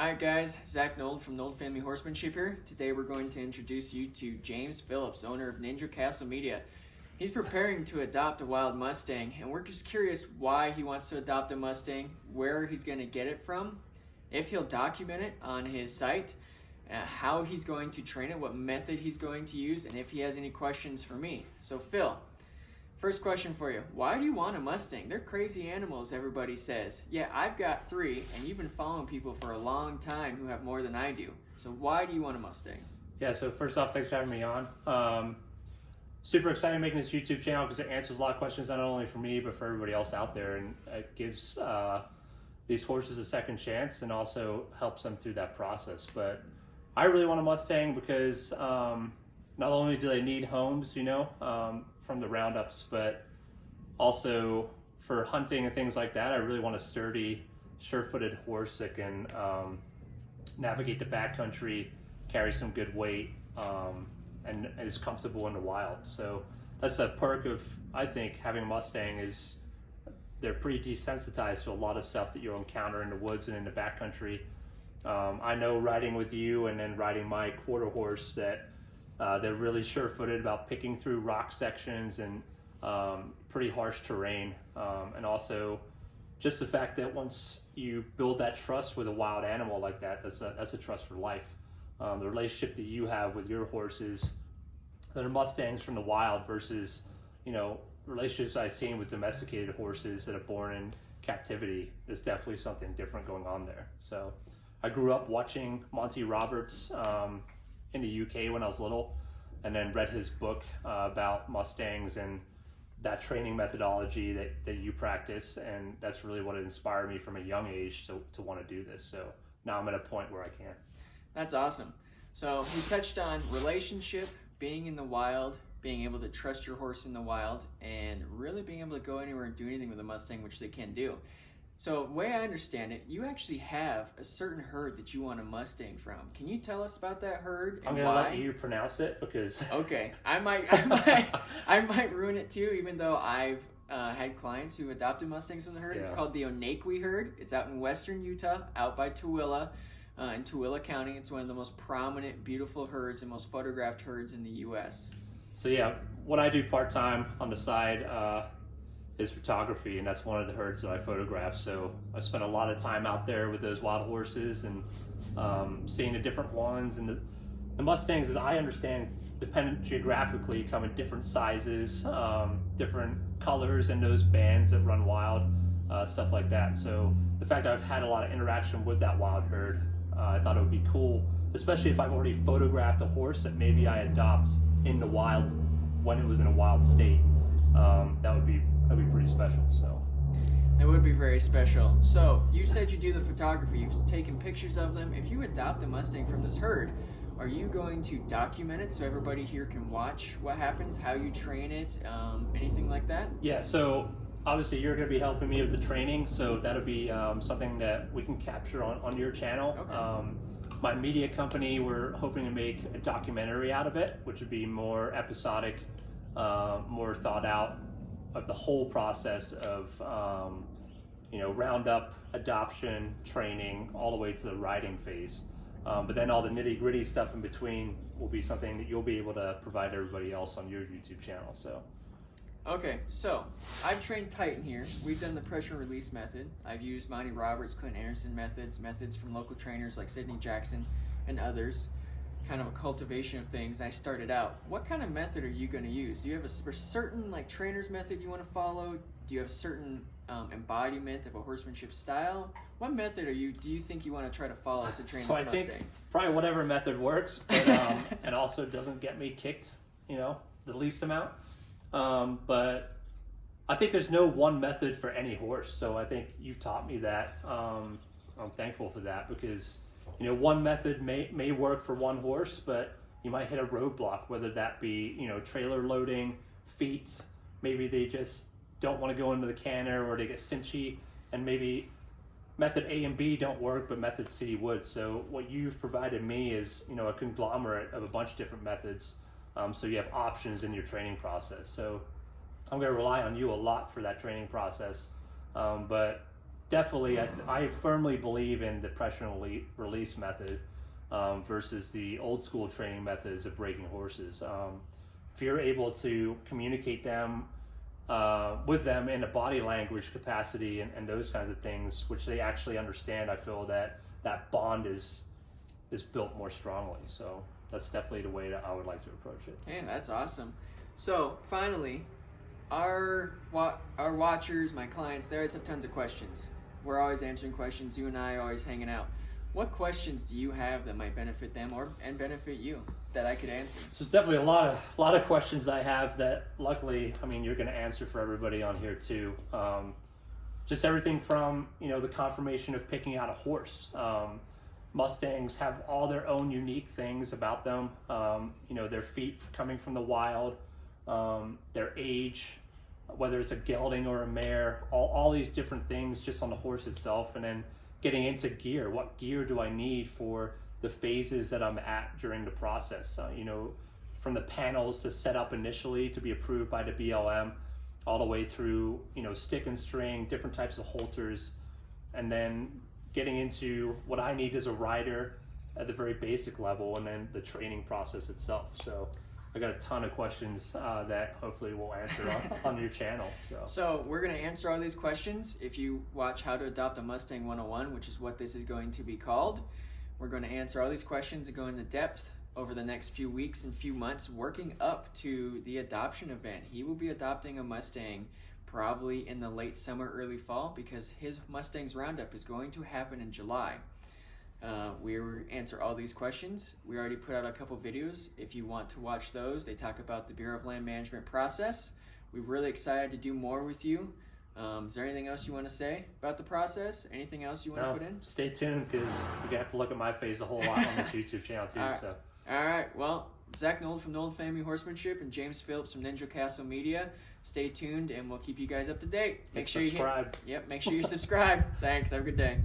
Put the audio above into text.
Alright guys, Zach Nold from Nold Family Horsemanship here. Today we're going to introduce you to James Phillips, owner of Ninja Castle Media. He's preparing to adopt a wild Mustang, and we're just curious why he wants to adopt a Mustang, where he's going to get it from, if he'll document it on his site, how he's going to train it, what method he's going to use, and if he has any questions for me. So Phil, first question for you. Why do you want a Mustang? They're crazy animals, everybody says. Yeah, I've got 3, and you've been following people for a long time who have more than I do. So why do you want a Mustang? Yeah, so first off, thanks for having me on. Super excited making this YouTube channel because it answers a lot of questions, not only for me, but for everybody else out there. And it gives these horses a second chance and also helps them through that process. But I really want a Mustang because not only do they need homes, from the roundups, but also for hunting and things like that. I really want a sturdy, sure-footed horse that can navigate the backcountry, carry some good weight, and is comfortable in the wild. So that's a perk of, I think, having a Mustang is they're pretty desensitized to a lot of stuff that you'll encounter in the woods and in the backcountry. I know riding with you and then riding my quarter horse that they're really sure-footed about picking through rock sections and pretty harsh terrain. And also just the fact that once you build that trust with a wild animal like that, that's a trust for life. The relationship that you have with your horses that are Mustangs from the wild versus, relationships I've seen with domesticated horses that are born in captivity is definitely something different going on there. So I grew up watching Monty Roberts in the UK when I was little, and then read his book about Mustangs and that training methodology that you practice, and that's really what inspired me from a young age to want to do this. So now I'm at a point where I can. That's awesome. So he touched on relationship, being in the wild, being able to trust your horse in the wild, and really being able to go anywhere and do anything with a Mustang, which they can do. So the way I understand it, you actually have a certain herd that you want a Mustang from. Can you tell us about that herd and I'm gonna why? let you pronounce it because Okay, I might ruin it too, even though I've had clients who adopted Mustangs from the herd. Yeah. It's called the Onakwe herd. It's out in western Utah, out by Tooele, in Tooele County. It's one of the most prominent, beautiful herds and most photographed herds in the U.S. So yeah, what I do part-time on the side is photography, and that's one of the herds that I photograph. So I spent a lot of time out there with those wild horses and seeing the different ones. And the Mustangs, as I understand, dependent geographically, come in different sizes, different colors, and those bands that run wild, stuff like that. So the fact that I've had a lot of interaction with that wild herd, I thought it would be cool, especially if I've already photographed a horse that maybe I adopt in the wild when it was in a wild state. That'd be pretty special. So it would be very special. So you said you do the photography. You've taken pictures of them. If you adopt a Mustang from this herd, are you going to document it so everybody here can watch what happens, how you train it, anything like that? Yeah. So obviously you're going to be helping me with the training, so that'll be something that we can capture on your channel. Okay. My media company, we're hoping to make a documentary out of it, which would be more episodic, more thought out of the whole process of roundup, adoption, training, all the way to the riding phase. But then all the nitty gritty stuff in between will be something that you'll be able to provide everybody else on your YouTube channel. So. Okay, so I've trained Titan here. We've done the pressure release method. I've used Monty Roberts, Clint Anderson methods from local trainers like Sidney Jackson and others. Kind of a cultivation of things. I started out. What kind of method are you going to use? Do you have a certain trainer's method you want to follow? Do you have a certain embodiment of a horsemanship style? What method do you think you want to try to follow to train this Mustang? Think probably whatever method works, but and also doesn't get me kicked, the least amount. But I think there's no one method for any horse. So I think you've taught me that. I'm thankful for that because one method may work for one horse, but you might hit a roadblock, whether that be, trailer loading, feet, maybe they just don't want to go into the canner or they get cinchy, and maybe method A and B don't work, but method C would. So what you've provided me is, a conglomerate of a bunch of different methods. So you have options in your training process. So I'm going to rely on you a lot for that training process. But definitely, I firmly believe in the pressure and release method versus the old school training methods of breaking horses. If you're able to communicate with them in a body language capacity and those kinds of things, which they actually understand, I feel that bond is built more strongly. So that's definitely the way that I would like to approach it. Hey, that's awesome. So finally, our watchers, my clients, they always have tons of questions. We're always answering questions. You and I are always hanging out. What questions do you have that might benefit them and benefit you that I could answer? So it's definitely a lot of questions that I have that luckily, I mean, you're going to answer for everybody on here too. Just everything from, the confirmation of picking out a horse. Mustangs have all their own unique things about them. Their feet coming from the wild, their age, whether it's a gelding or a mare, all these different things just on the horse itself. And then getting into gear. What gear do I need for the phases that I'm at during the process? From the panels to set up initially to be approved by the BLM, all the way through, stick and string, different types of halters, and then getting into what I need as a rider at the very basic level, and then the training process itself. So I got a ton of questions that hopefully we'll answer on your channel. So we're going to answer all these questions. If you watch How to Adopt a Mustang 101, which is what this is going to be called, we're going to answer all these questions and go into depth over the next few weeks and few months, working up to the adoption event. He will be adopting a Mustang probably in the late summer, early fall, because his Mustang's Roundup is going to happen in July. We will answer all these questions. We already put out a couple videos. If you want to watch those, they talk about the Bureau of Land Management process. We're really excited to do more with you. Is there anything else you want to say about the process? Anything else you want to put in? Stay tuned, because you're going to have to look at my face a whole lot on this YouTube channel too. All right. Well, Zach Nold from Nold Family Horsemanship and James Phillips from Ninja Castle Media. Stay tuned, and we'll keep you guys up to date. Make sure subscribe. Make sure you subscribe. Thanks. Have a good day.